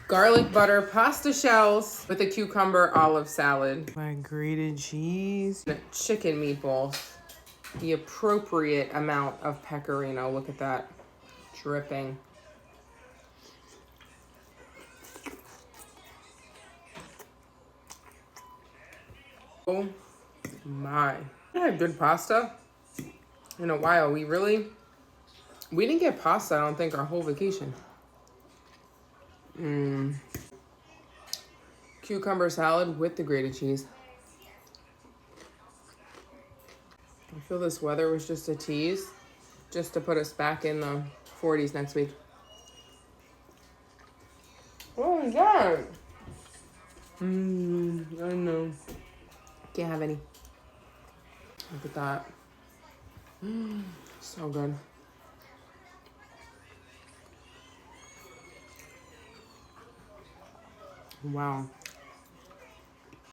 Garlic butter pasta shells with a cucumber olive salad. My grated cheese. Chicken meatballs. The appropriate amount of pecorino. Look at that. Dripping. Oh my. I had good pasta in a while. We didn't get pasta, I don't think, our whole vacation. Cucumber salad with the grated cheese. I feel this weather was just a tease, just to put us back in the 40s next week. Oh my god. I know. Can't have any. Look at that. So good. Wow.